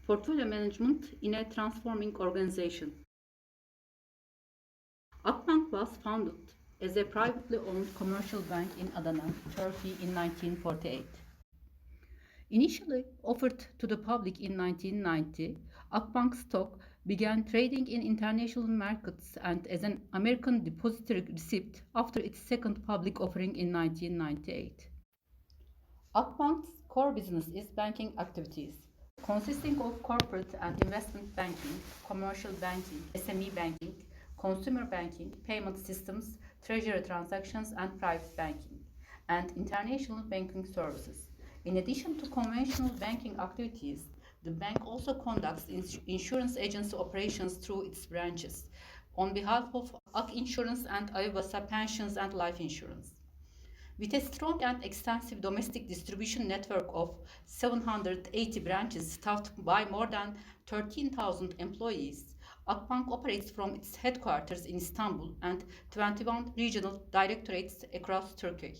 Portfolio management in a transforming organization. Akbank was founded as a privately owned commercial bank in Adana, Turkey in 1948. Initially offered to the public in 1990, Akbank stock began trading in international markets and as an American depository receipt after its second public offering in 1998. Akbank's core business is banking activities, consisting of corporate and investment banking, commercial banking, SME banking, consumer banking, payment systems, treasury transactions, and private banking, and international banking services. In addition to conventional banking activities, the bank also conducts insurance agency operations through its branches on behalf of Ak Insurance and Ayvasa Pensions and Life Insurance. With a strong and extensive domestic distribution network of 780 branches staffed by more than 13,000 employees, Akbank operates from its headquarters in Istanbul and 21 regional directorates across Turkey.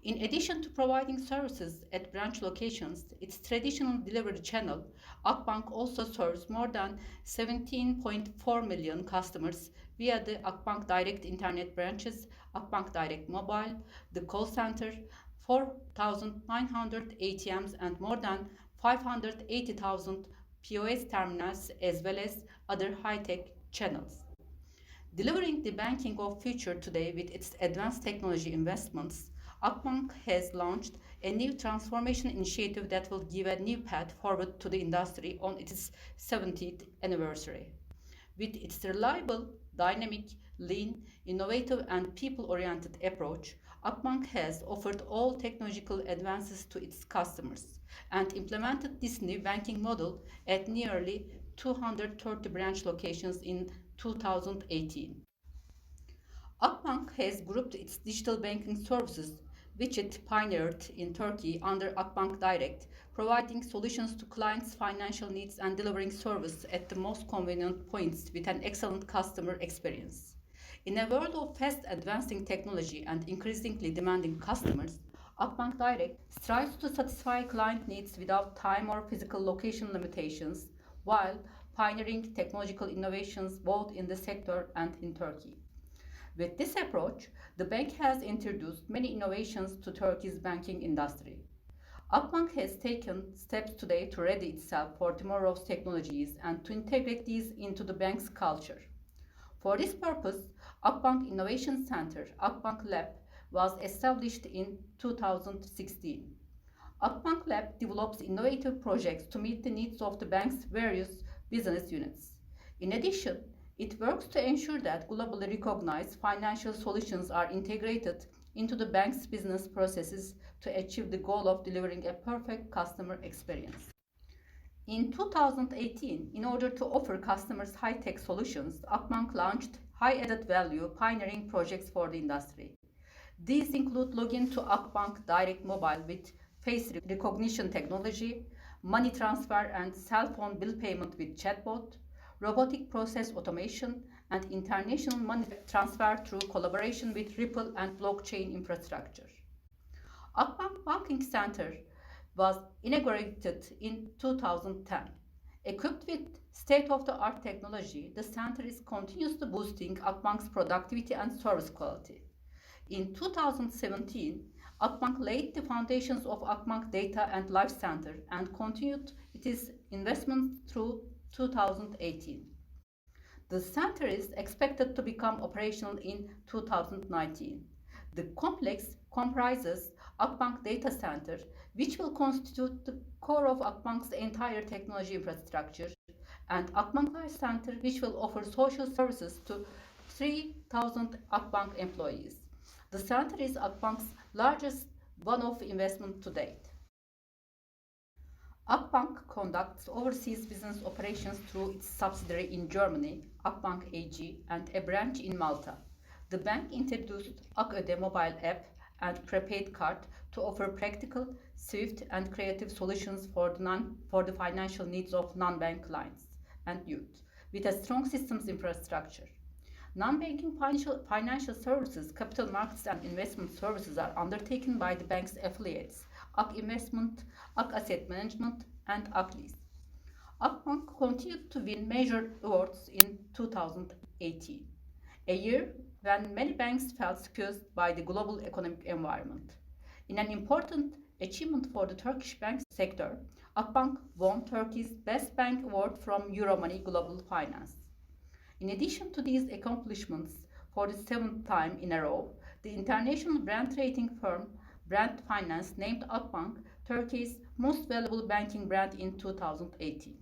In addition to providing services at branch locations, its traditional delivery channel, Akbank also serves more than 17.4 million customers via the Akbank Direct Internet branches, Akbank Direct Mobile, the call center, 4,900 ATMs, and more than 580,000 POS terminals, as well as other high-tech channels. Delivering the banking of future today with its advanced technology investments, Akbank has launched a new transformation initiative that will give a new path forward to the industry on its 70th anniversary. With its reliable, dynamic, lean, innovative, and people-oriented approach, Akbank has offered all technological advances to its customers and implemented this new banking model at nearly 230 branch locations in 2018. Akbank has grouped its digital banking services, which it pioneered in Turkey under Akbank Direct, providing solutions to clients' financial needs and delivering service at the most convenient points with an excellent customer experience. In a world of fast advancing technology and increasingly demanding customers, Akbank Direct strives to satisfy client needs without time or physical location limitations, while pioneering technological innovations both in the sector and in Turkey. With this approach, the bank has introduced many innovations to Turkey's banking industry. Akbank has taken steps today to ready itself for tomorrow's technologies and to integrate these into the bank's culture. For this purpose, Akbank Innovation Center, Akbank Lab, was established in 2016. Akbank Lab develops innovative projects to meet the needs of the bank's various business units. In addition, it works to ensure that globally recognized financial solutions are integrated into the bank's business processes to achieve the goal of delivering a perfect customer experience. In 2018, in order to offer customers high-tech solutions, Akbank launched high-added value pioneering projects for the industry. These include login to Akbank Direct Mobile with face recognition technology, money transfer and cell phone bill payment with chatbot, robotic process automation, and international money transfer through collaboration with Ripple and blockchain infrastructure. Akbank Banking Center was inaugurated in 2010. Equipped with state-of-the-art technology, the center is continuously boosting Akbank's productivity and service quality. In 2017, Akbank laid the foundations of Akbank Data and Life Center and continued its investment through 2018. The center is expected to become operational in 2019. The complex comprises Akbank Data Center, which will constitute the core of Akbank's entire technology infrastructure, and Akbank Life Center, which will offer social services to 3,000 Akbank employees. The center is Akbank's largest one-off investment to date. Akbank conducts overseas business operations through its subsidiary in Germany, Akbank AG, and a branch in Malta. The bank introduced Ak mobile app and prepaid card to offer practical, swift, and creative solutions for the financial needs of non-bank clients and youth, with a strong systems infrastructure. Non-banking financial services, capital markets, and investment services are undertaken by the bank's affiliates, Ak Investment, Ak Asset Management, and Ak Lease. Akbank continued to win major awards in 2018, a year when many banks felt squeezed by the global economic environment. In an important achievement for the Turkish bank sector, Akbank won Turkey's Best Bank Award from Euromoney Global Finance. In addition to these accomplishments, for the seventh time in a row, the international brand rating firm Brand Finance named Akbank Turkey's most valuable banking brand in 2018.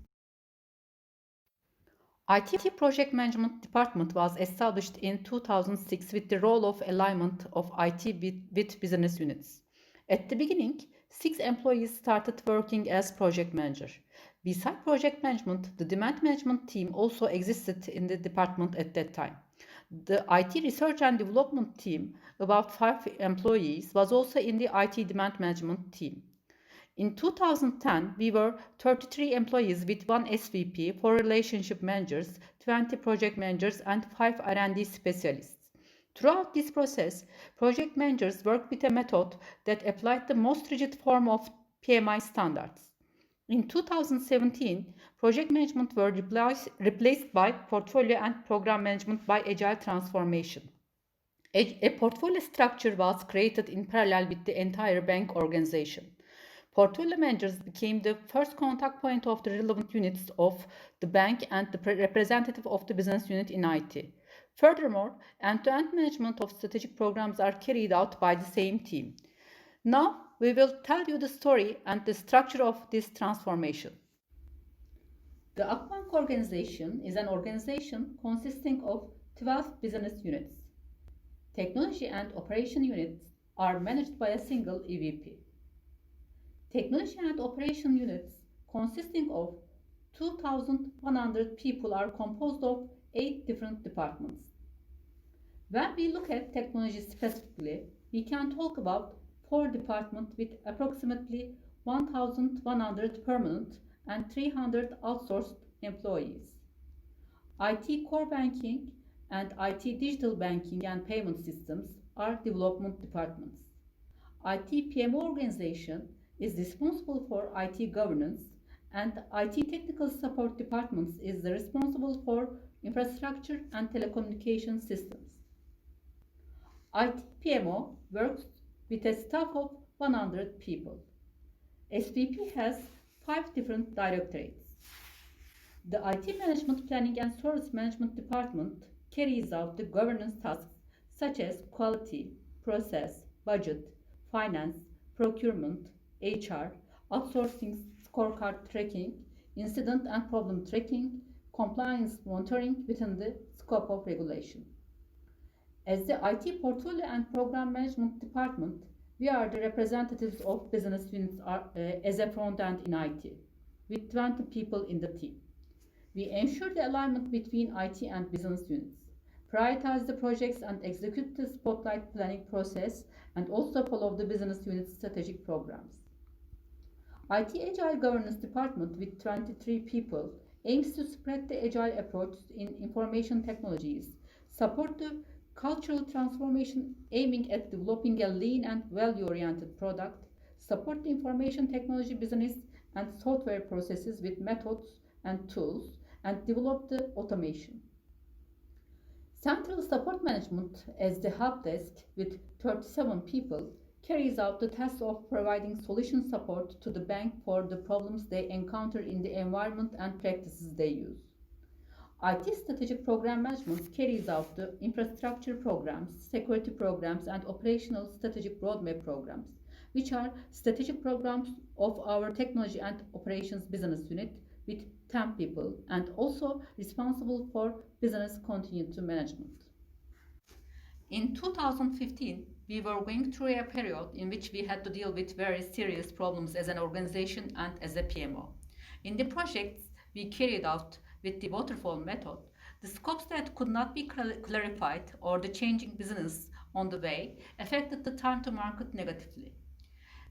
IT Project Management Department was established in 2006 with the role of alignment of IT with business units. At the beginning, 6 employees started working as project manager. Beside project management, the demand management team also existed in the department at that time. The IT research and development team, about 5 employees, was also in the IT demand management team. In 2010, we were 33 employees with 1 SVP, 4 relationship managers, 20 project managers, and 5 R&D specialists. Throughout this process, project managers worked with a method that applied the most rigid form of PMI standards. In 2017, project management were replaced by portfolio and program management by agile transformation. A portfolio structure was created in parallel with the entire bank organization. Portfolio managers became the first contact point of the relevant units of the bank and the representative of the business unit in IT. Furthermore, end-to-end management of strategic programs are carried out by the same team. Now, we will tell you the story and the structure of this transformation. The Akbank organization is an organization consisting of 12 business units. Technology and operation units are managed by a single EVP. Technology and operation units consisting of 2,100 people are composed of 8 different departments. When we look at technology specifically, we can talk about 4 departments with approximately 1,100 permanent and 300 outsourced employees. IT core banking and IT digital banking and payment systems are development departments. IT PMO organization is responsible for IT governance, and IT technical support departments is responsible for infrastructure and telecommunication systems. IT PMO works with a staff of 100 people. SVP has 5 different directorates. The IT Management Planning and Service Management Department carries out the governance tasks such as quality, process, budget, finance, procurement, HR, outsourcing scorecard tracking, incident and problem tracking, compliance monitoring within the scope of regulation. As the IT Portfolio and Program Management Department, we are the representatives of business units as a front end in IT, with 20 people in the team. We ensure the alignment between IT and business units, prioritize the projects and execute the spotlight planning process, and also follow the business unit's strategic programs. IT Agile Governance Department with 23 people aims to spread the agile approach in information technologies, support the cultural transformation aiming at developing a lean and value-oriented product, support the information technology business and software processes with methods and tools, and develop the automation. Central Support Management, as the help desk with 37 people, carries out the task of providing solution support to the bank for the problems they encounter in the environment and practices they use. IT Strategic Program Management carries out the infrastructure programs, security programs, and operational strategic roadmap programs, which are strategic programs of our technology and operations business unit with 10 people and also responsible for business continuity management. In 2015, we were going through a period in which we had to deal with very serious problems as an organization and as a PMO. In the projects we carried out with the waterfall method, the scopes that could not be clarified or the changing business on the way affected the time to market negatively.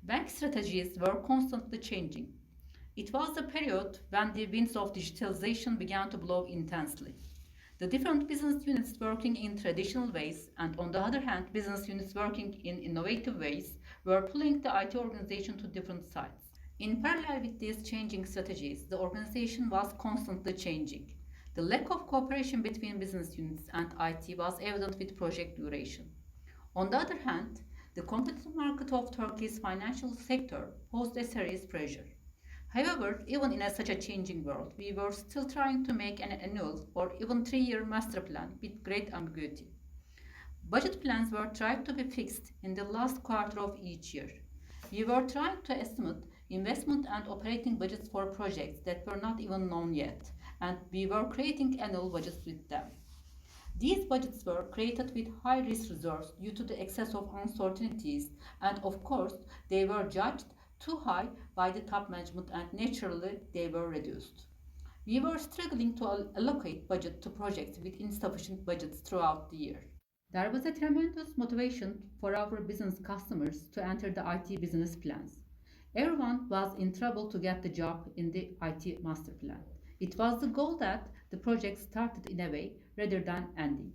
Bank strategies were constantly changing. It was the period when the winds of digitalization began to blow intensely. The different business units working in traditional ways and on the other hand business units working in innovative ways were pulling the IT organization to different sides. In parallel with these changing strategies, the organization was constantly changing. The lack of cooperation between business units and IT was evident with project duration. On the other hand, the competitive market of Turkey's financial sector posed a serious pressure. However, even in such a changing world, we were still trying to make an annual or even 3-year master plan with great ambiguity. Budget plans were tried to be fixed in the last quarter of each year. We were trying to estimate investment and operating budgets for projects that were not even known yet, and we were creating annual budgets with them. These budgets were created with high risk reserves due to the excess of uncertainties, and of course, they were judged too high by the top management and naturally they were reduced. We were struggling to allocate budget to projects with insufficient budgets throughout the year. There was a tremendous motivation for our business customers to enter the IT business plans. Everyone was in trouble to get the job in the IT master plan. It was the goal that the project started in a way rather than ending.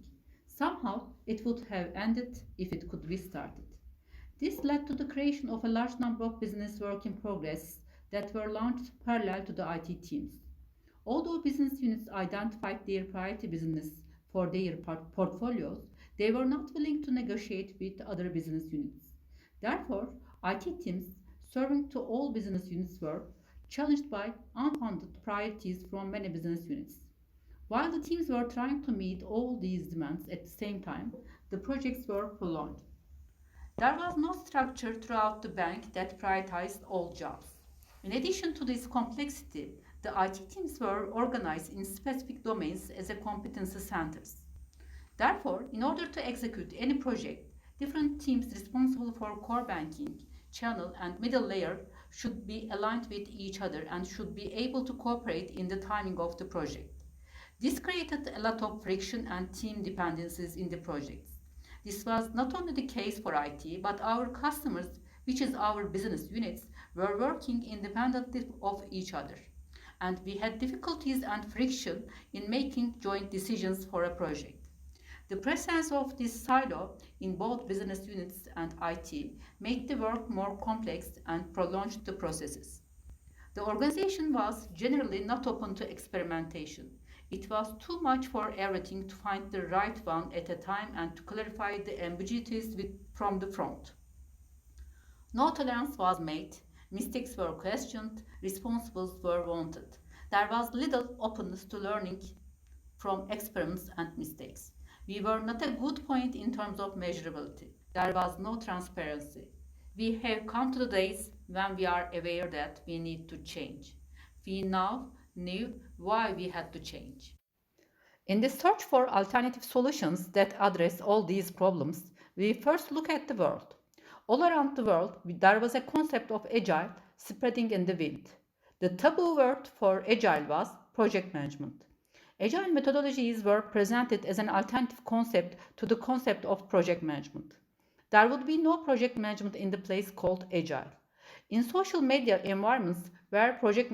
Somehow it would have ended if it could be started. This led to the creation of a large number of business work in progress that were launched parallel to the IT teams. Although business units identified their priority business for their portfolios, they were not willing to negotiate with other business units. Therefore, IT teams serving to all business units were challenged by unfunded priorities from many business units. While the teams were trying to meet all these demands at the same time, the projects were prolonged. There was no structure throughout the bank that prioritized all jobs. In addition to this complexity, the IT teams were organized in specific domains as a competency centers. Therefore, in order to execute any project, different teams responsible for core banking, channel, and middle layer should be aligned with each other and should be able to cooperate in the timing of the project. This created a lot of friction and team dependencies in the projects. This was not only the case for IT, but our customers, which is our business units, were working independently of each other. And we had difficulties and friction in making joint decisions for a project. The presence of this silo in both business units and IT made the work more complex and prolonged the processes. The organization was generally not open to experimentation. It was too much for everything to find the right one at a time and to clarify the ambiguities from the front. No tolerance was made, mistakes were questioned, responsibles were wanted. There was little openness to learning from experiments and mistakes. We were not a good point in terms of measurability. There was no transparency. We have come to the days when we are aware that we need to change. We now knew why we had to change. In the search for alternative solutions that address all these problems, we first look at the world. All around the world, there was a concept of agile spreading in the wind. The taboo word for agile was project management. Agile methodologies were presented as an alternative concept to the concept of project management. There would be no project management in the place called agile. In social media environments where project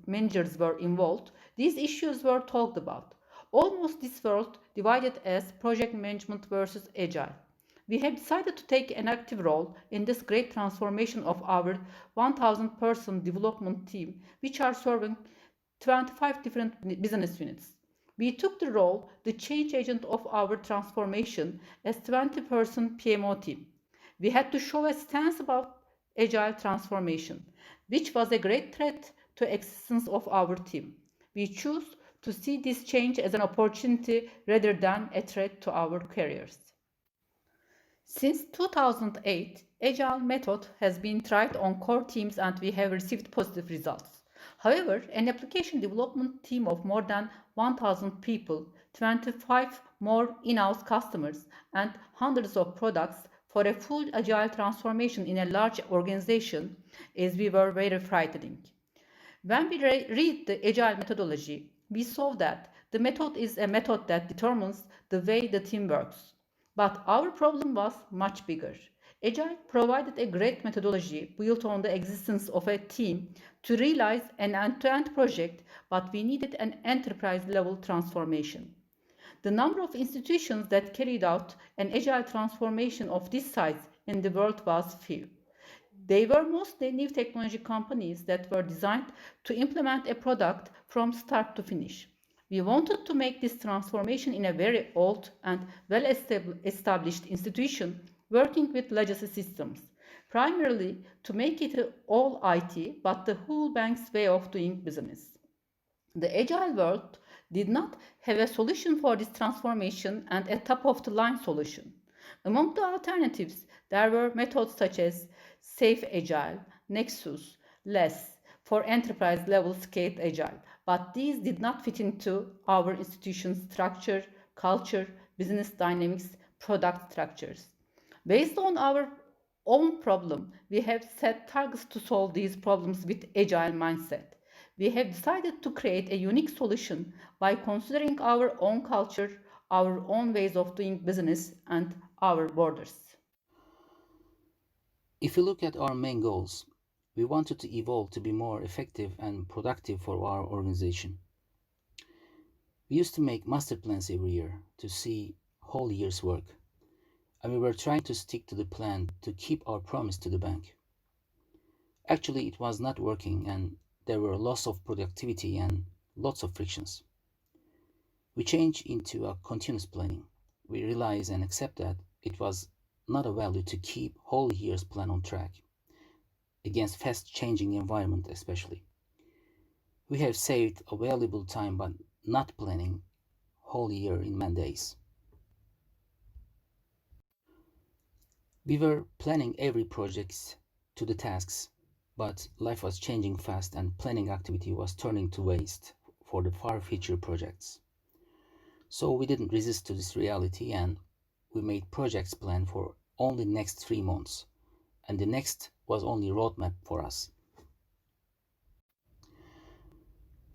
managers were involved, these issues were talked about. Almost this world divided as project management versus agile. We have decided to take an active role in this great transformation of our 1,000-person development team, which are serving 25 different business units. We took the role, the change agent of our transformation, as 20-person PMO team. We had to show a stance about agile transformation, which was a great threat to existence of our team. We choose to see this change as an opportunity rather than a threat to our careers. Since 2008, Agile method has been tried on core teams and we have received positive results. However, an application development team of more than 1,000 people, 25 more in-house customers, and hundreds of products for a full agile transformation in a large organization is we were very frightening. When we read the agile methodology, we saw that the method is a method that determines the way the team works. But our problem was much bigger. Agile provided a great methodology built on the existence of a team to realize an end-to-end project, but we needed an enterprise-level transformation. The number of institutions that carried out an agile transformation of this size in the world was few. They were mostly new technology companies that were designed to implement a product from start to finish. We wanted to make this transformation in a very old and well established institution working with legacy systems, primarily to make it all IT, but the whole bank's way of doing business. The agile world did not have a solution for this transformation and a top of the line solution. Among the alternatives, there were methods such as Safe Agile, Nexus, Less for enterprise level scaled agile, but these did not fit into our institution's structure, culture, business dynamics, product structures. Based on our own problem, we have set targets to solve these problems with agile mindset. We have decided to create a unique solution by considering our own culture, our own ways of doing business, and our borders. If we look at our main goals, we wanted to evolve to be more effective and productive for our organization. We used to make master plans every year to see whole year's work, and we were trying to stick to the plan to keep our promise to the bank. Actually, it was not working, and there were loss of productivity and lots of frictions. We changed into a continuous planning. We realized and accept that it was not a value to keep whole year's plan on track, against fast changing environment especially. We have saved a valuable time by not planning whole year in days. We were planning every project to the tasks, but life was changing fast and planning activity was turning to waste for the far future projects. So we didn't resist to this reality and we made projects plan for only next 3 months and the next was only roadmap for us.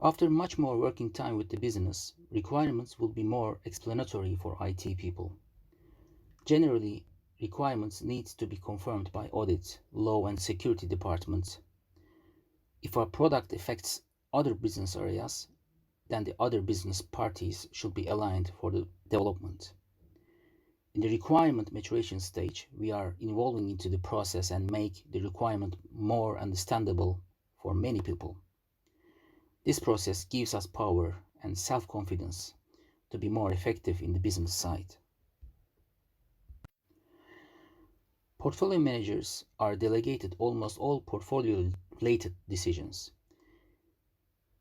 After much more working time with the business, requirements will be more explanatory for IT people. Generally, requirements need to be confirmed by audit, law and security departments. If our product affects other business areas, then the other business parties should be aligned for the development. In the requirement maturation stage, we are evolving into the process and make the requirement more understandable for many people. This process gives us power and self-confidence to be more effective in the business side. Portfolio managers are delegated almost all portfolio-related decisions.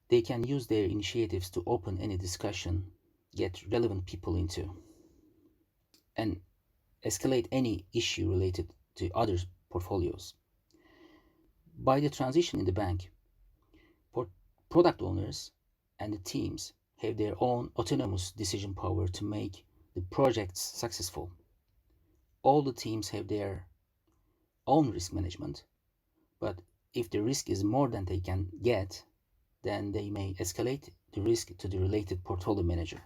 They can use their initiatives to open any discussion, get relevant people into, and escalate any issue related to other portfolios. By the transition in the bank, product owners and the teams have their own autonomous decision power to make the projects successful. All the teams have their own risk management, but if the risk is more than they can get, then they may escalate the risk to the related portfolio manager.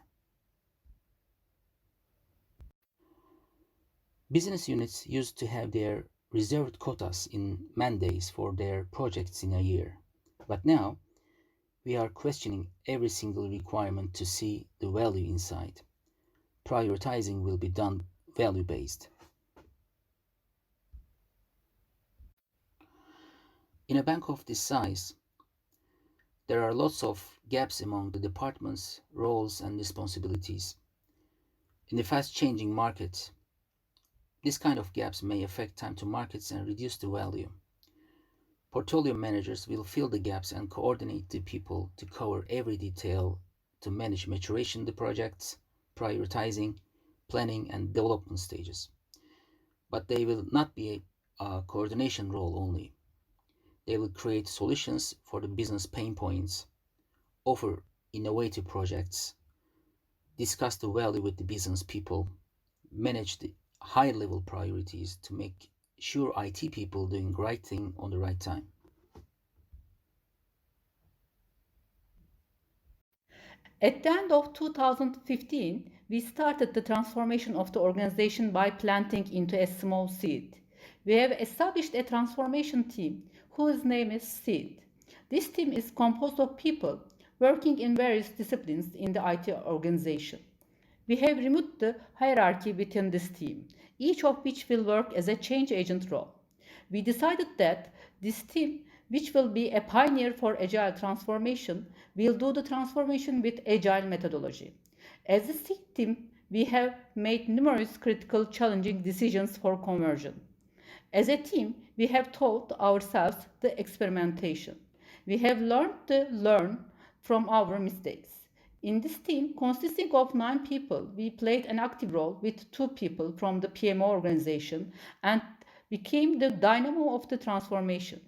Business units used to have their reserved quotas in mandates for their projects in a year, but now we are questioning every single requirement to see the value inside. Prioritizing will be done value based. In a bank of this size, there are lots of gaps among the departments, roles, and responsibilities. In the fast changing market, this kind of gaps may affect time to markets and reduce the value. Portfolio managers will fill the gaps and coordinate the people to cover every detail to manage maturation of the projects, prioritizing, planning, and development stages. But they will not be a coordination role only. They will create solutions for the business pain points, offer innovative projects, discuss the value with the business people, manage the high level priorities to make sure IT people doing the right thing on the right time. At the end of 2015, we started the transformation of the organization by planting into a small seed. We have established a transformation team whose name is SEED. This team is composed of people working in various disciplines in the IT organization. We have removed the hierarchy within this team, each of which will work as a change agent role. We decided that this team, which will be a pioneer for agile transformation, will do the transformation with agile methodology. As a seed team, we have made numerous critical challenging decisions for conversion. As a team, we have taught ourselves the experimentation. We have learned to learn from our mistakes. In this team, consisting of 9 people, we played an active role with 2 people from the PMO organization and became the dynamo of the transformation.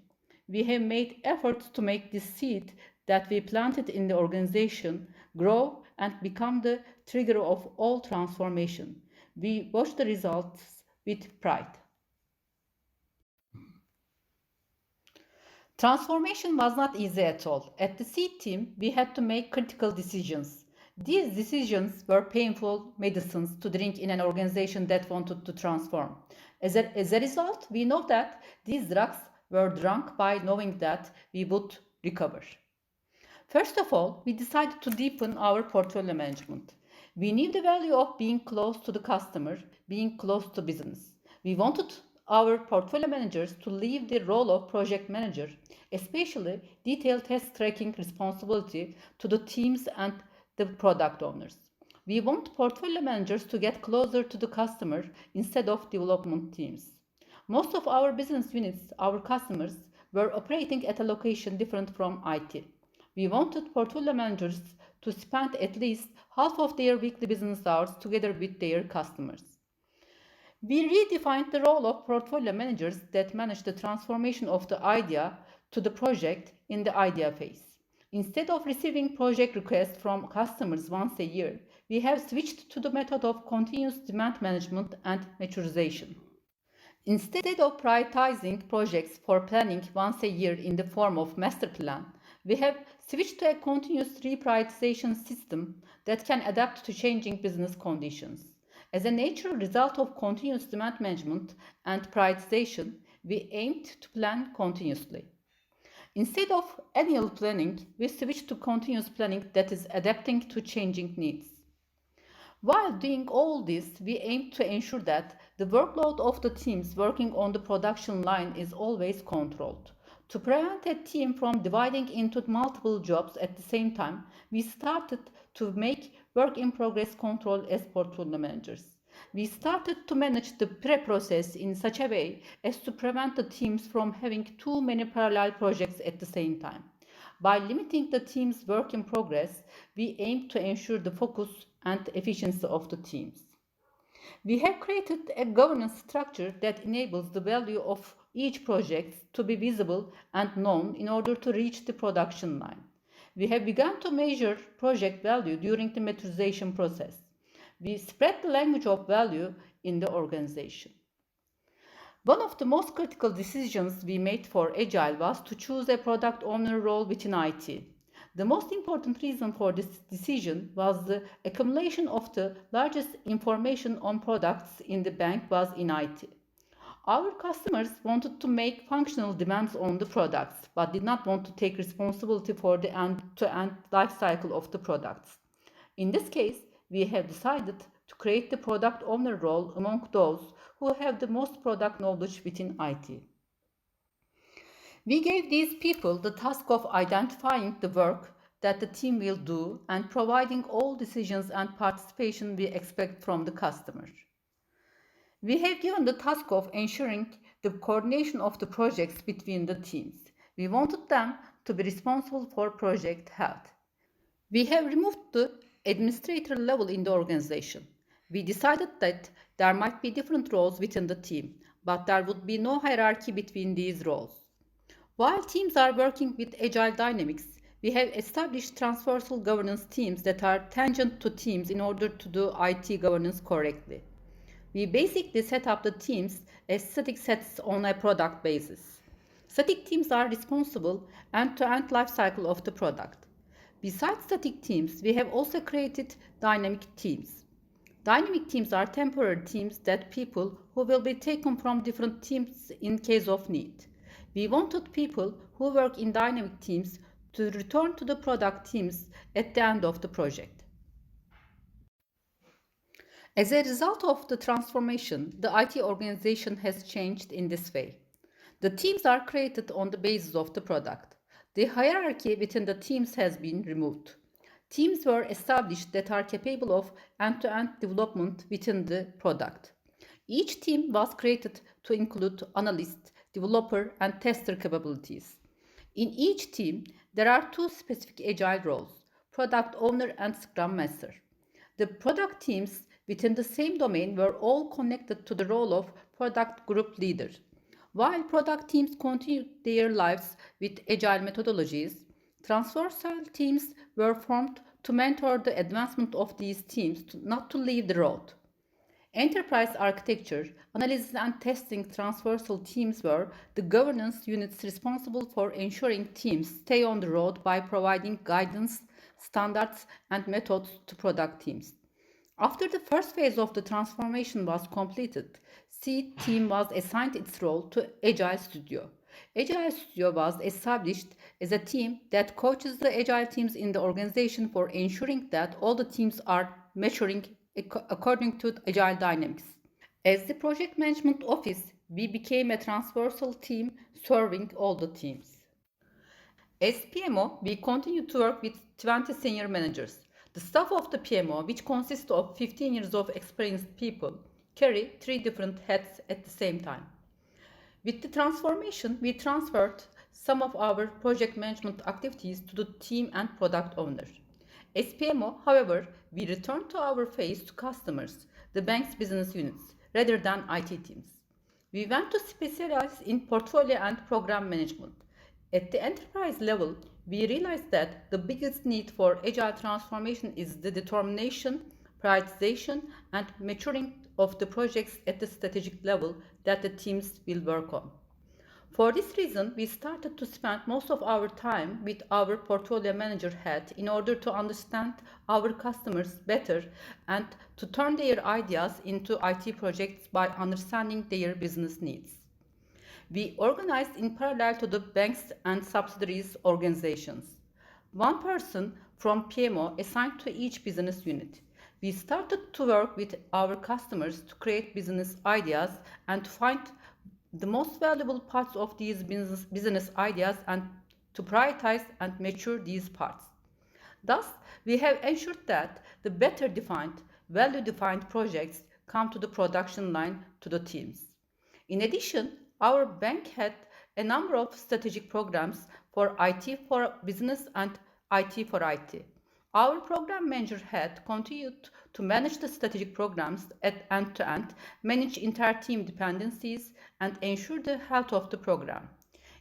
We have made efforts to make this seed that we planted in the organization grow and become the trigger of all transformation. We watch the results with pride. Transformation was not easy at all. At the seed team, we had to make critical decisions. These decisions were painful medicines to drink in an organization that wanted to transform. As a result, we know that these drugs were drunk by knowing that we would recover. First of all, we decided to deepen our portfolio management. We knew the value of being close to the customer, being close to business. We wanted our portfolio managers to leave the role of project manager, especially detailed test tracking responsibility, to the teams and the product owners. We want portfolio managers to get closer to the customer instead of development teams. Most of our business units, our customers, were operating at a location different from IT. We wanted portfolio managers to spend at least half of their weekly business hours together with their customers. We redefined the role of portfolio managers that manage the transformation of the idea to the project in the idea phase. Instead of receiving project requests from customers once a year, we have switched to the method of continuous demand management and maturization. Instead of prioritizing projects for planning once a year in the form of master plan, we have switched to a continuous reprioritization system that can adapt to changing business conditions. As a natural result of continuous demand management and prioritization, we aimed to plan continuously. Instead of annual planning, we switched to continuous planning that is adapting to changing needs. While doing all this, we aim to ensure that the workload of the teams working on the production line is always controlled. To prevent a team from dividing into multiple jobs at the same time, we started to make work in progress control as portfolio managers. We started to manage the pre-process in such a way as to prevent the teams from having too many parallel projects at the same time. By limiting the team's work in progress, we aim to ensure the focus and efficiency of the teams. We have created a governance structure that enables the value of each project to be visible and known in order to reach the production line. We have begun to measure project value during the maturization process. We spread the language of value in the organization. One of the most critical decisions we made for Agile was to choose a product owner role within IT. The most important reason for this decision was the accumulation of the largest information on products in the bank was in IT. Our customers wanted to make functional demands on the products, but did not want to take responsibility for the end-to-end life cycle of the products. In this case, we have decided to create the product owner role among those who have the most product knowledge within IT. We gave these people the task of identifying the work that the team will do and providing all decisions and participation we expect from the customer. We have given the task of ensuring the coordination of the projects between the teams. We wanted them to be responsible for project health. We have removed the administrator level in the organization. We decided that there might be different roles within the team, but there would be no hierarchy between these roles. While teams are working with agile dynamics, we have established transversal governance teams that are tangent to teams in order to do IT governance correctly. We basically set up the teams as static sets on a product basis. Static teams are responsible end-to-end life cycle of the product. Besides static teams, we have also created dynamic teams. Dynamic teams are temporary teams that people who will be taken from different teams in case of need. We wanted people who work in dynamic teams to return to the product teams at the end of the project. As a result of the transformation, the IT organization has changed in this way. The teams are created on the basis of the product. The hierarchy within the teams has been removed. Teams were established that are capable of end to end development within the product. Each team was created to include analyst, developer, and tester capabilities. In each team, there are two specific agile roles: product owner and scrum master. The product teams within the same domain were all connected to the role of product group leader. While product teams continued their lives with agile methodologies, transversal teams were formed to mentor the advancement of these teams, not to leave the road. Enterprise architecture, analysis and testing transversal teams were the governance units responsible for ensuring teams stay on the road by providing guidance, standards, and methods to product teams. After the first phase of the transformation was completed, C team was assigned its role to Agile Studio. Agile Studio was established as a team that coaches the agile teams in the organization for ensuring that all the teams are maturing according to agile dynamics. As the project management office, we became a transversal team serving all the teams. As PMO, we continue to work with 20 senior managers. The staff of the PMO, which consists of 15 years of experienced people, carry three different hats at the same time. With the transformation, we transferred some of our project management activities to the team and product owner. As PMO, however, we returned to our face to customers, the bank's business units, rather than IT teams. We went to specialize in portfolio and program management. At the enterprise level, we realized that the biggest need for agile transformation is the determination, prioritization, and maturing of the projects at the strategic level that the teams will work on. For this reason, we started to spend most of our time with our portfolio manager hat in order to understand our customers better and to turn their ideas into IT projects by understanding their business needs. We organized in parallel to the banks and subsidiaries organizations. One person from PMO assigned to each business unit. We started to work with our customers to create business ideas and to find the most valuable parts of these business ideas and to prioritize and mature these parts. Thus, we have ensured that the better defined, value defined projects come to the production line to the teams. In addition, our bank had a number of strategic programs for IT for business and IT for IT. Our program manager had continued to manage the strategic programs at end to end, manage inter-team dependencies, and ensure the health of the program.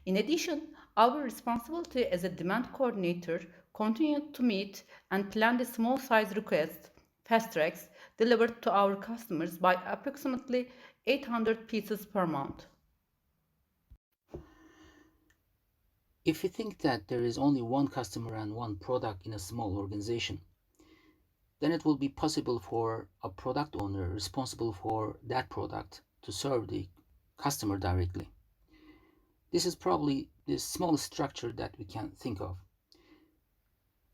In addition, our responsibility as a demand coordinator continued to meet and plan the small size requests, fast tracks, delivered to our customers by approximately 800 pieces per month. If we think that there is only one customer and one product in a small organization, then it will be possible for a product owner responsible for that product to serve the customer directly. This is probably the smallest structure that we can think of.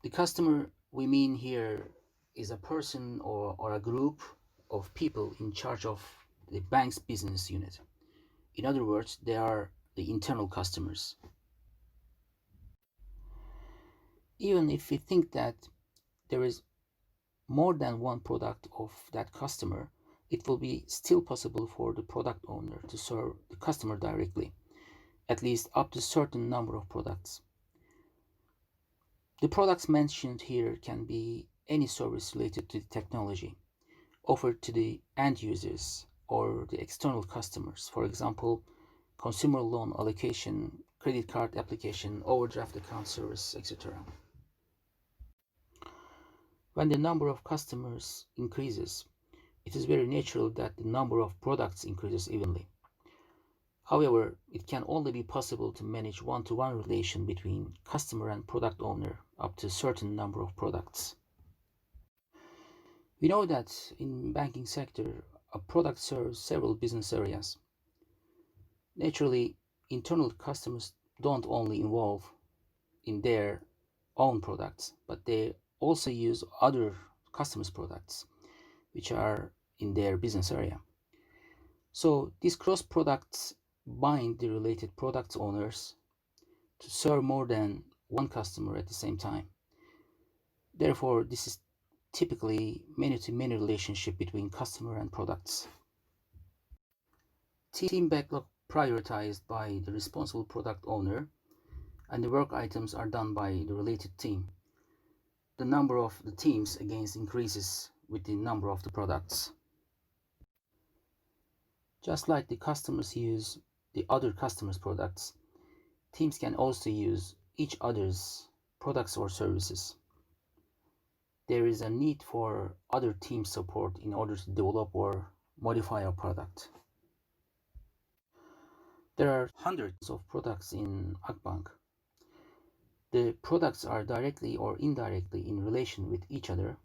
The customer we mean here is a person or a group of people in charge of the bank's business unit. In other words, they are the internal customers. Even if we think that there is more than one product of that customer, it will be still possible for the product owner to serve the customer directly, at least up to a certain number of products. The products mentioned here can be any service related to the technology offered to the end users or the external customers. For example, consumer loan allocation, credit card application, overdraft account service, etc. When the number of customers increases, it is very natural that the number of products increases evenly. However, it can only be possible to manage one-to-one relation between customer and product owner up to a certain number of products. We know that in banking sector, a product serves several business areas. Naturally, internal customers don't only involve in their own products, but they also use other customers' products, which are in their business area. So these cross products bind the related product owners to serve more than one customer at the same time. Therefore, this is typically many-to-many relationship between customer and products. Team backlog prioritized by the responsible product owner, and the work items are done by the related team. The number of the teams against increases with the number of the products. Just like the customers use the other customers' products, teams can also use each other's products or services. There is a need for other team support in order to develop or modify a product. There are hundreds of products in Akbank. The products are directly or indirectly in relation with each other.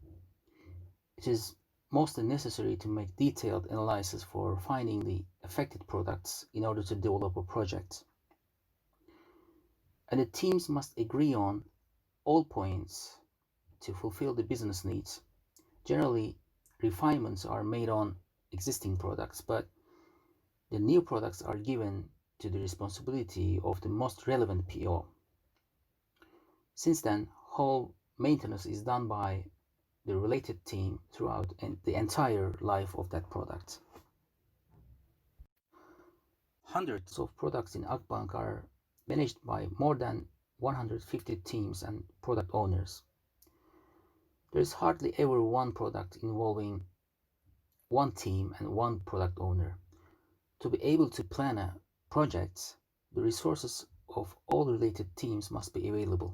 It is mostly necessary to make detailed analysis for finding the affected products in order to develop a project. And the teams must agree on all points to fulfill the business needs. Generally, refinements are made on existing products, but the new products are given to the responsibility of the most relevant PO. Since then, whole maintenance is done by the related team throughout the entire life of that product. Hundreds of products in Akbank are managed by more than 150 teams and product owners. There is hardly ever one product involving one team and one product owner. To be able to plan a project, the resources of all related teams must be available,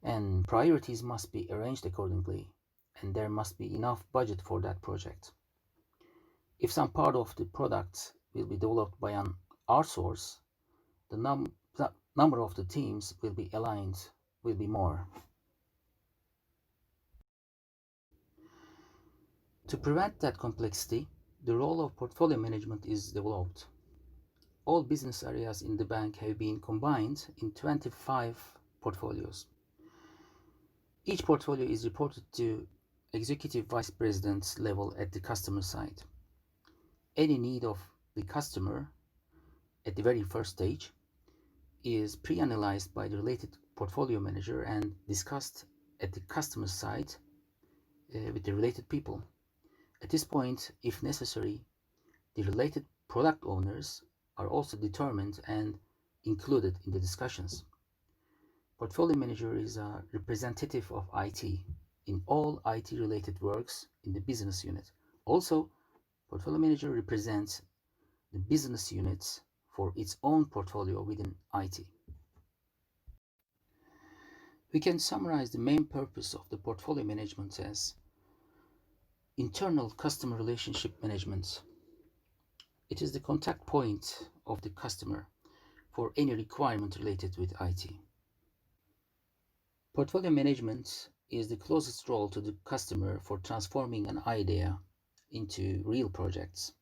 and priorities must be arranged accordingly, and there must be enough budget for that project. If some part of the product will be developed by an outsource, the number of the teams will be aligned, will be more. To prevent that complexity, the role of portfolio management is developed. All business areas in the bank have been combined in 25 portfolios. Each portfolio is reported to executive vice president level at the customer side. Any need of the customer at the very first stage is pre-analyzed by the related portfolio manager and discussed at the customer side with the related people. At this point, if necessary, the related product owners are also determined and included in the discussions. Portfolio manager is a representative of IT in all IT related works in the business unit. Also, portfolio manager represents the business units for its own portfolio within IT. We can summarize the main purpose of the portfolio management as internal customer relationship management. It is the contact point of the customer for any requirement related with IT. Portfolio management is the closest role to the customer for transforming an idea into real projects.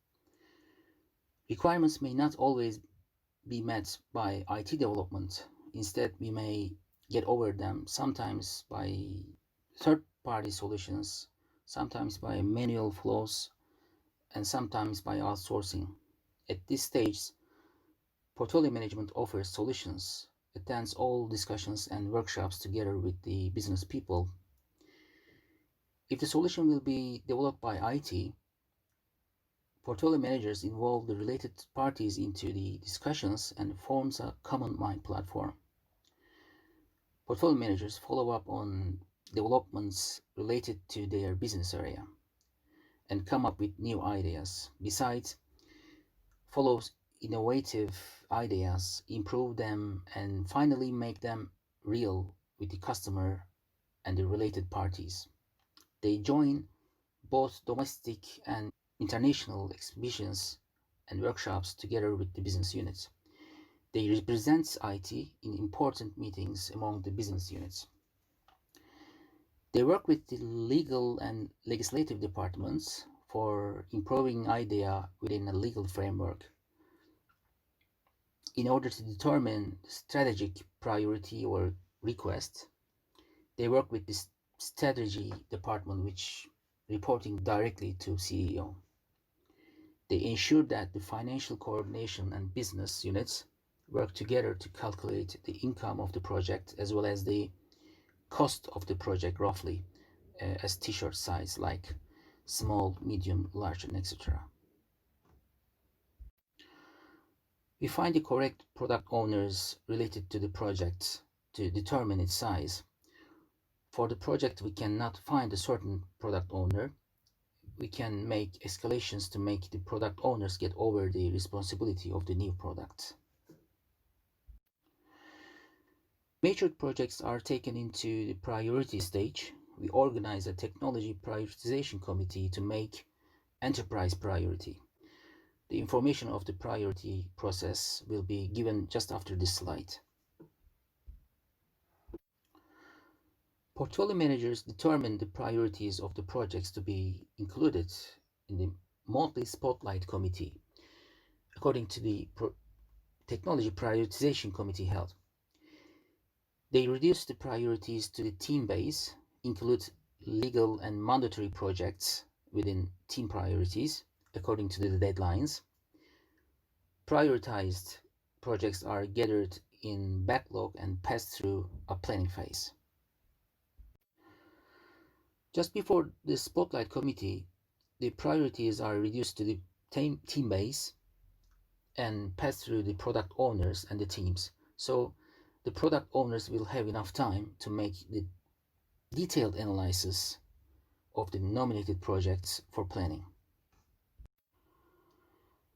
Requirements may not always be met by IT development. Instead, we may get over them sometimes by third-party solutions, sometimes by manual flows, and sometimes by outsourcing. At this stage, portfolio management offers solutions, attends all discussions and workshops together with the business people. If the solution will be developed by IT, portfolio managers involve the related parties into the discussions and forms a common mind platform. Portfolio managers follow up on developments related to their business area and come up with new ideas. Besides, follows innovative ideas, improve them, and finally make them real with the customer and the related parties. They join both domestic and international exhibitions and workshops together with the business units. They represent IT in important meetings among the business units. They work with the legal and legislative departments for improving idea within a legal framework. In order to determine strategic priority or request, they work with the strategy department which reporting directly to CEO. They ensure that the financial coordination and business units work together to calculate the income of the project as well as the cost of the project roughly as t-shirt size like small, medium, large, and etc. We find the correct product owners related to the project to determine its size. For the project we cannot find a certain product owner, we can make escalations to make the product owners get over the responsibility of the new product. Matured projects are taken into the priority stage. We organize a technology prioritization committee to make enterprise priority. The information of the priority process will be given just after this slide. Portfolio managers determine the priorities of the projects to be included in the monthly spotlight committee according to the technology prioritization committee held. They reduce the priorities to the team base, include legal and mandatory projects within team priorities according to the deadlines. Prioritized projects are gathered in backlog and passed through a planning phase. Just before the spotlight committee, the priorities are reduced to the team base and passed through the product owners and the teams. So the product owners will have enough time to make the detailed analysis of the nominated projects for planning.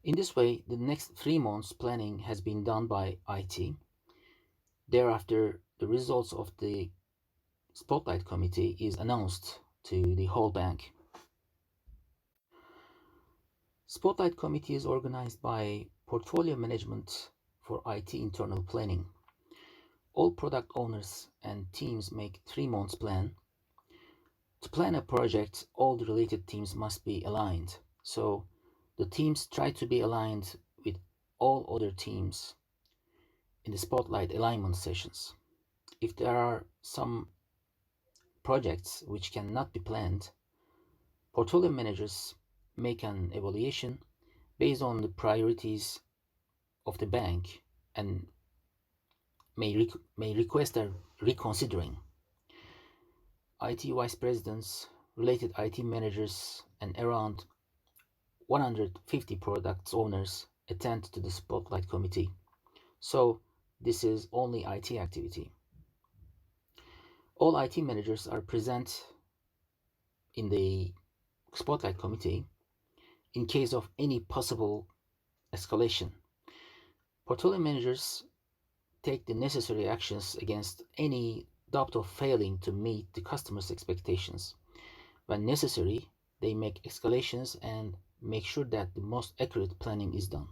In this way, the next 3 months planning has been done by IT. Thereafter, the results of the Spotlight Committee is announced to the whole bank. Spotlight Committee is organized by Portfolio Management for IT internal planning. All product owners and teams make 3 months plan. To plan a project, all the related teams must be aligned. So the teams try to be aligned with all other teams in the Spotlight alignment sessions. If there are some projects which cannot be planned, portfolio managers make an evaluation based on the priorities of the bank and may request a reconsidering. IT vice presidents, related IT managers, and around 150 product owners attend to the Spotlight Committee. So this is only IT activity. All IT managers are present in the Spotlight Committee in case of any possible escalation. Portfolio managers take the necessary actions against any doubt of failing to meet the customer's expectations. When necessary, they make escalations and make sure that the most accurate planning is done.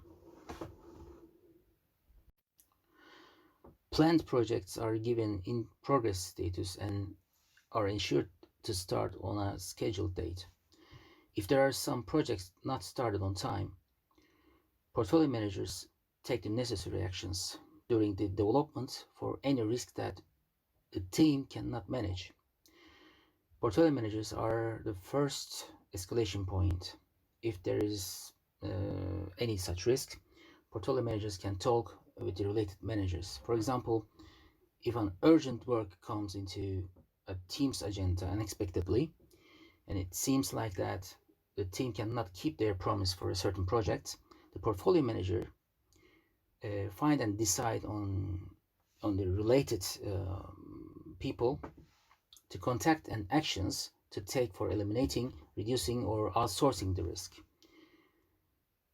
Planned projects are given in progress status and are ensured to start on a scheduled date. If there are some projects not started on time, portfolio managers take the necessary actions during the development for any risk that the team cannot manage. Portfolio managers are the first escalation point. If there is any such risk, portfolio managers can talk with the related managers. For example, if an urgent work comes into a team's agenda unexpectedly, and it seems like that the team cannot keep their promise for a certain project, the portfolio manager find and decide on the related people to contact and actions to take for eliminating, reducing, or outsourcing the risk.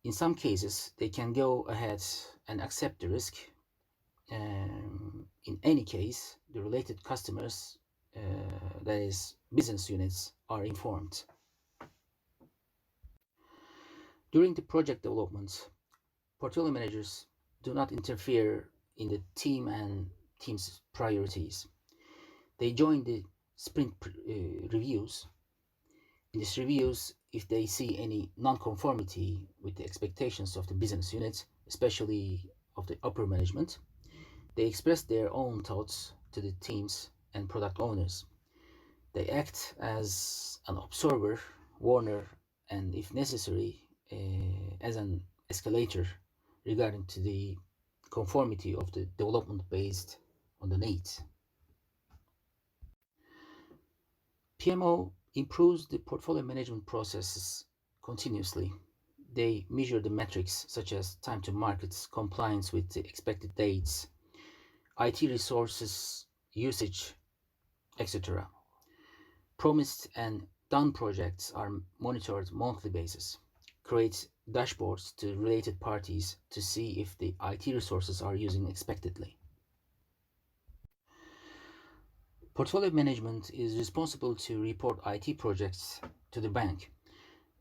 In some cases, they can go ahead and accept the risk. In any case, the related customers, that is, business units, are informed. During the project development, portfolio managers do not interfere in the team and team's priorities. They join the sprint reviews. In these reviews, if they see any non-conformity with the expectations of the business units, especially of the upper management, they express their own thoughts to the teams and product owners. They act as an observer, warner, and if necessary, as an escalator regarding to the conformity of the development based on the needs. PMO improves the portfolio management processes continuously. They measure the metrics such as time to markets, compliance with the expected dates, IT resources usage, etc. Promised and done projects are monitored monthly basis. Create dashboards to related parties to see if the IT resources are using expectedly. Portfolio management is responsible to report IT projects to the bank.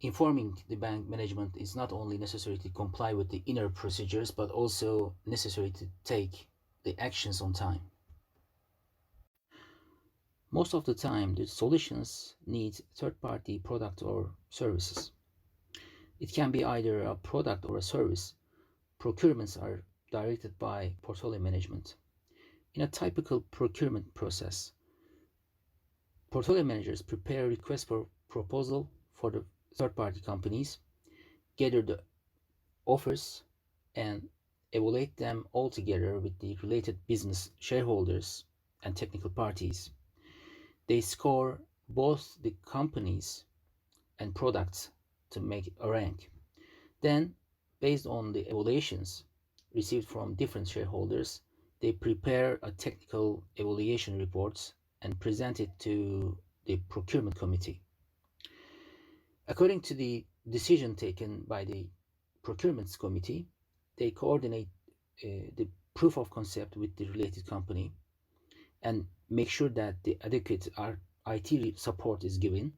Informing the bank management is not only necessary to comply with the inner procedures but also necessary to take the actions on time. Most of the time, the solutions need third party product or services. It can be either a product or a service. Procurements are directed by portfolio management. In a typical procurement process, portfolio managers prepare requests for proposal for the third party companies, gather the offers, and evaluate them all together with the related business shareholders and technical parties. They score both the companies and products to make a rank. Then, based on the evaluations received from different shareholders, they prepare a technical evaluation report and present it to the procurement committee. According to the decision taken by the procurement committee, they coordinate the proof of concept with the related company and make sure that the adequate IT support is given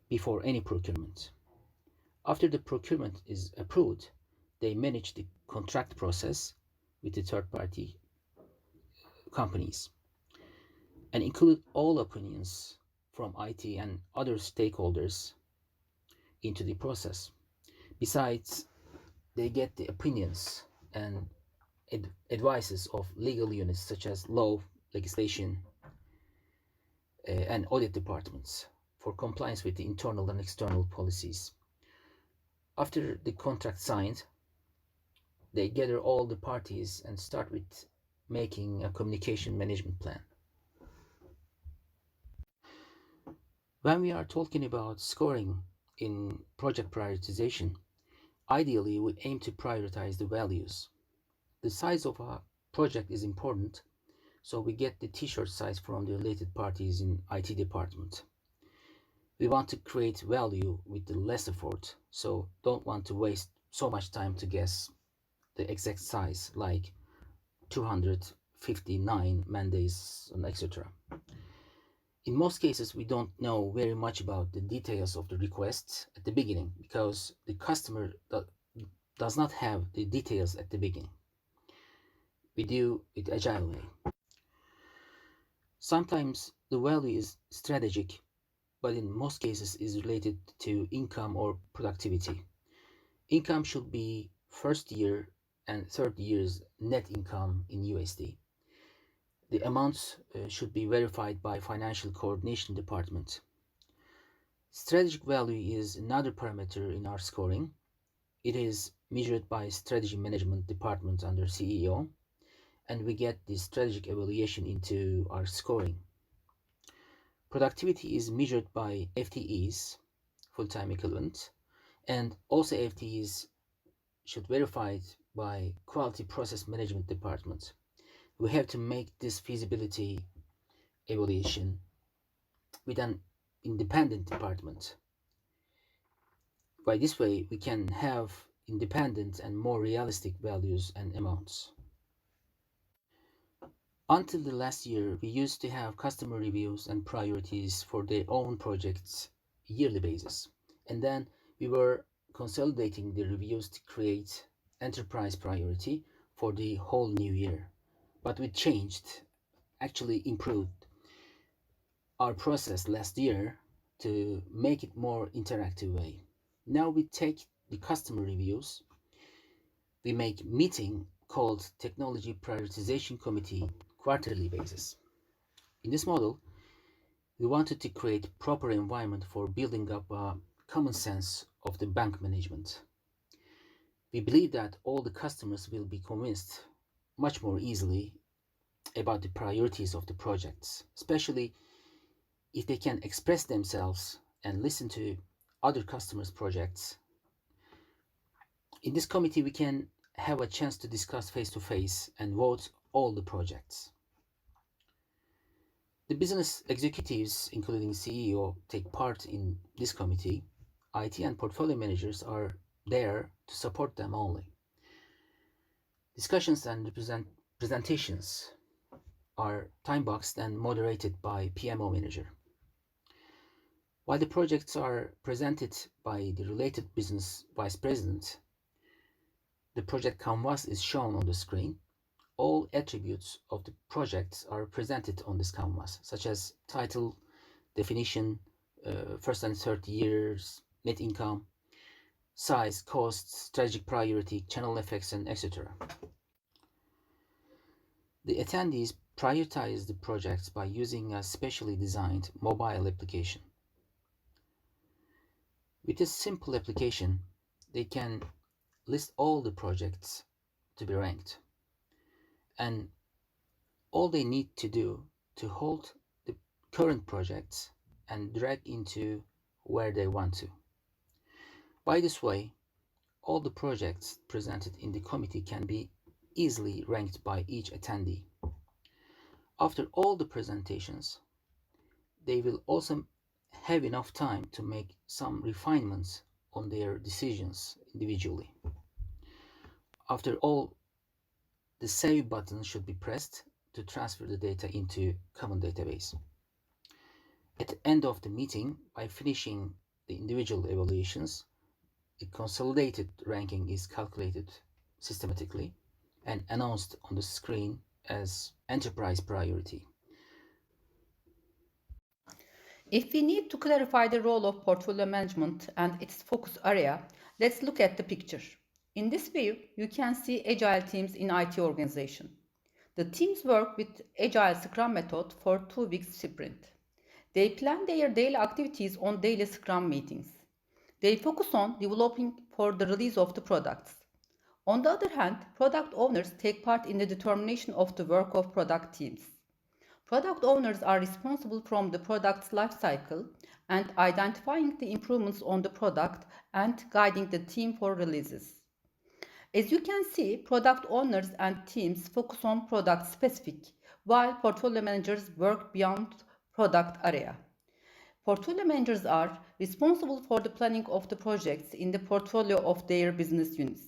before any procurement. After the procurement is approved, they manage the contract process with the third party companies and include all opinions from IT and other stakeholders into the process. Besides, they get the opinions and advices of legal units such as law, legislation, and audit departments for compliance with the internal and external policies. After the contract signed, they gather all the parties and start with making a communication management plan. When we are talking about scoring in project prioritization, ideally we aim to prioritize the values. The size of a project is important, so we get the t-shirt size from the related parties in IT department. We want to create value with the less effort, so don't want to waste so much time to guess the exact size like 259 man days and etc. In most cases, we don't know very much about the details of the requests at the beginning because the customer does not have the details at the beginning. We do it agile way. Sometimes the value is strategic, but in most cases is related to income or productivity. Income should be first year and third year's net income in USD. The amounts should be verified by financial coordination department. Strategic value is another parameter in our scoring. It is measured by strategy management department under CEO, and we get the strategic evaluation into our scoring. Productivity is measured by FTEs, full-time equivalent, and also FTEs should verify it by quality process management department. We have to make this feasibility evaluation with an independent department. By this way, we can have independent and more realistic values and amounts. Until the last year, we used to have customer reviews and priorities for their own projects yearly basis. And then we were consolidating the reviews to create enterprise priority for the whole new year. But we changed, actually improved our process last year to make it more interactive way. Now we take the customer reviews, we make meeting called Technology Prioritization Committee quarterly basis. In this model, we wanted to create proper environment for building up a common sense of the bank management. We believe that all the customers will be convinced much more easily about the priorities of the projects, especially if they can express themselves and listen to other customers' projects. In this committee, we can have a chance to discuss face to face and vote all the projects. The business executives, including CEO, take part in this committee. IT and portfolio managers are there to support them only. Discussions and presentations are time boxed and moderated by PMO manager. While the projects are presented by the related business vice president, the project canvas is shown on the screen. All attributes of the projects are presented on this canvas, such as title, definition, first and third years, net income, size, costs, strategic priority, channel effects, and etc. The attendees prioritize the projects by using a specially designed mobile application. With this simple application, they can list all the projects to be ranked, and all they need to do to hold the current projects and drag into where they want to. By this way, all the projects presented in the committee can be easily ranked by each attendee. After all the presentations, they will also have enough time to make some refinements on their decisions individually. After all, the save button should be pressed to transfer the data into common database. At the end of the meeting, by finishing the individual evaluations, the consolidated ranking is calculated systematically and announced on the screen as enterprise priority. If we need to clarify the role of portfolio management and its focus area, let's look at the picture. In this view, you can see agile teams in IT organization. The teams work with agile scrum method for 2 weeks sprint. They plan their daily activities on daily scrum meetings. They focus on developing for the release of the products. On the other hand, product owners take part in the determination of the work of product teams. Product owners are responsible from the product's life cycle and identifying the improvements on the product and guiding the team for releases. As you can see, product owners and teams focus on product specific, while portfolio managers work beyond product area. Portfolio managers are responsible for the planning of the projects in the portfolio of their business units.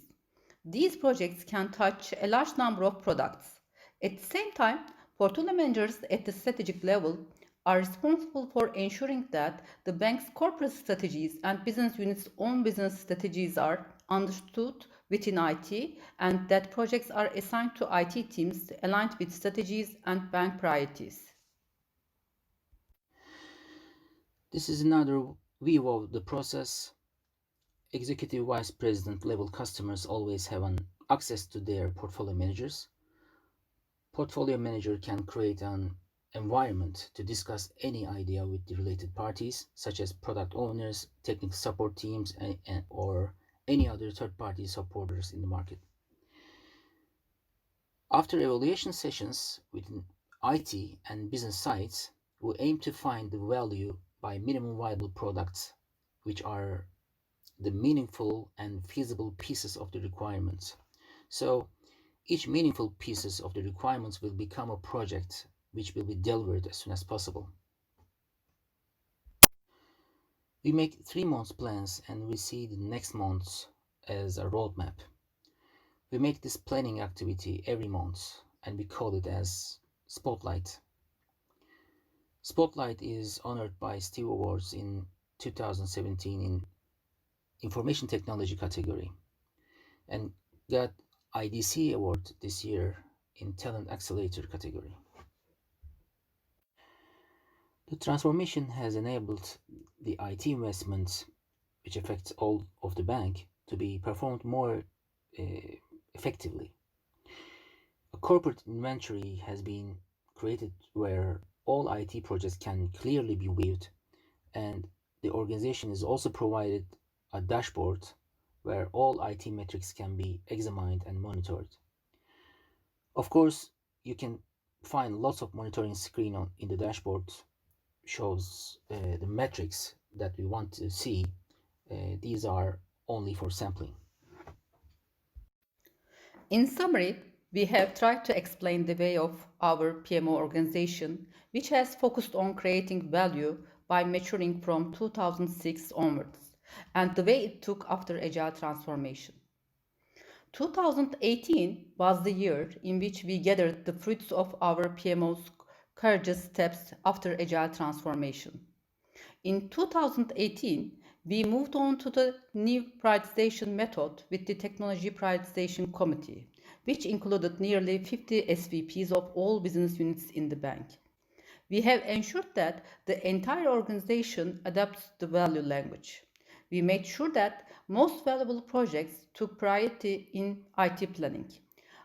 These projects can touch a large number of products. At the same time, portfolio managers at the strategic level are responsible for ensuring that the bank's corporate strategies and business units' own business strategies are understood within IT and that projects are assigned to IT teams aligned with strategies and bank priorities. This is another view of the process. Executive vice president level customers always have an access to their portfolio managers. Portfolio manager can create an environment to discuss any idea with the related parties, such as product owners, technical support teams, or any other third party supporters in the market. After evaluation sessions within IT and business sites, we aim to find the value by minimum viable products, which are the meaningful and feasible pieces of the requirements. So each meaningful pieces of the requirements will become a project which will be delivered as soon as possible. We make 3 months plans and we see the next months as a roadmap. We make this planning activity every month and we call it as Spotlight. Spotlight is honored by Steve Awards in 2017 in Information Technology category and got IDC award this year in Talent Accelerator category. The transformation has enabled the IT investments, which affects all of the bank, to be performed more uh, effectively. A corporate inventory has been created where all IT projects can clearly be viewed, and the organization is also provided a dashboard where all IT metrics can be examined and monitored. Of course, you can find lots of monitoring screen in the dashboard shows the metrics that we want to see. These are only for sampling. In summary, we have tried to explain the way of our PMO organization, which has focused on creating value by maturing from 2006 onwards, and the way it took after agile transformation. 2018 was the year in which we gathered the fruits of our PMO's courageous steps after agile transformation. In 2018, we moved on to the new prioritization method with the Technology Prioritization Committee, which included nearly 50 SVPs of all business units in the bank. We have ensured that the entire organization adopts the value language. We made sure that most valuable projects took priority in IT planning.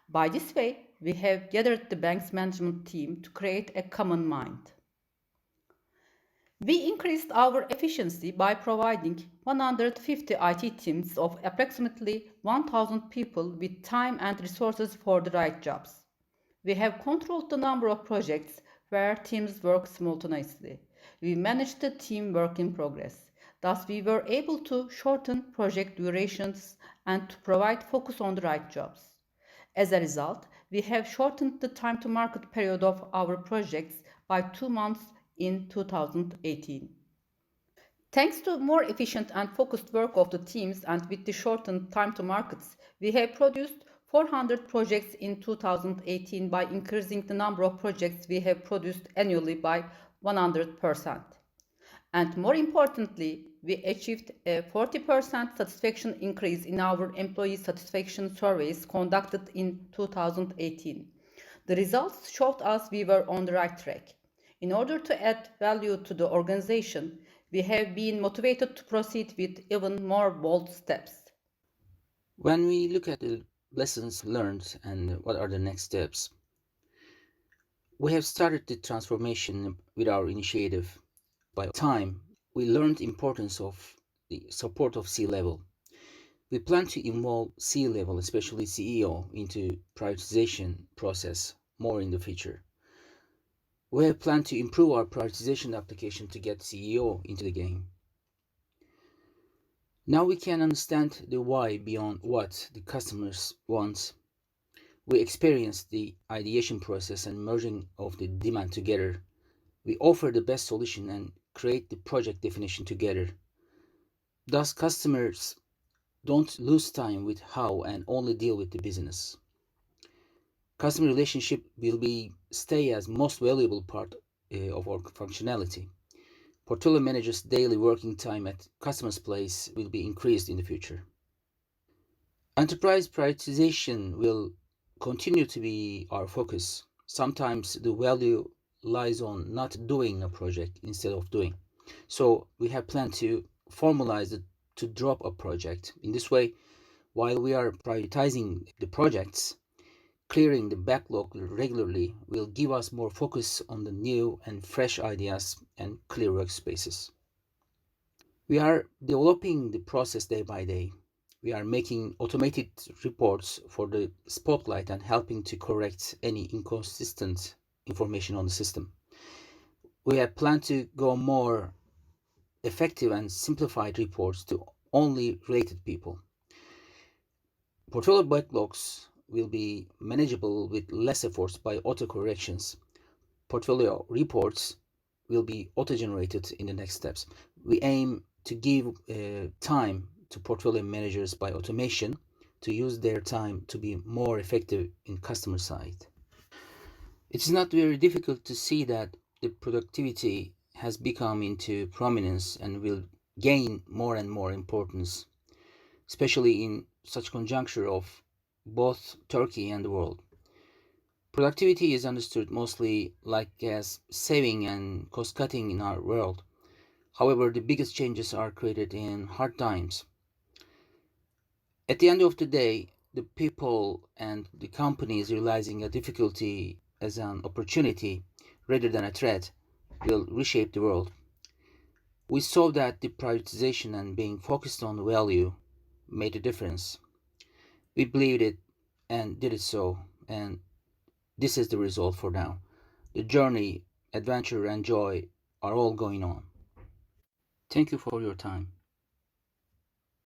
By this way, we have gathered the bank's management team to create a common mind. We increased our efficiency by providing 150 IT teams of approximately 1,000 people with time and resources for the right jobs. We have controlled the number of projects where teams work simultaneously. We managed the team work in progress. Thus, we were able to shorten project durations and to provide focus on the right jobs. As a result, we have shortened the time to market period of our projects by 2 months in 2018. Thanks to more efficient and focused work of the teams and with the shortened time to markets, we have produced 400 projects in 2018 by increasing the number of projects we have produced annually by 100%. And more importantly, we achieved a 40% satisfaction increase in our employee satisfaction surveys conducted in 2018. The results showed us we were on the right track. In order to add value to the organization, we have been motivated to proceed with even more bold steps. When we look at the lessons learned and what are the next steps, we have started the transformation with our initiative. By time, we learned importance of the support of C-level. We plan to involve C-level, especially CEO, into prioritization process more in the future. We have planned to improve our prioritization application to get CEO into the game. Now we can understand the why beyond what the customers want. We experience the ideation process and merging of the demand together. We offer the best solution and create the project definition together. Thus, customers don't lose time with how and only deal with the business. Customer relationship will be stay as most valuable part of our functionality. Portfolio managers' daily working time at customer's place will be increased in the future. Enterprise prioritization will continue to be our focus. Sometimes the value lies on not doing a project instead of doing. So we have planned to formalize it to drop a project. In this way, while we are prioritizing the projects, clearing the backlog regularly will give us more focus on the new and fresh ideas and clear workspaces. We are developing the process day by day. We are making automated reports for the spotlight and helping to correct any inconsistent information on the system. We have planned to go more effective and simplified reports to only related people. Portfolio backlogs will be manageable with less efforts by auto corrections. Portfolio reports will be auto-generated in the next steps. We aim to give time to portfolio managers by automation to use their time to be more effective in customer side. It's not very difficult to see that the productivity has become into prominence and will gain more and more importance, especially in such conjuncture of both Turkey and the world. Productivity is understood mostly like as saving and cost cutting in our world. However, the biggest changes are created in hard times. At the end of the day, the people and the companies realizing a difficulty as an opportunity rather than a threat will reshape the world. We saw that the prioritization and being focused on value made a difference. We believed it and did it so, and this is the result for now. The journey, adventure, and joy are all going on. Thank you for your time.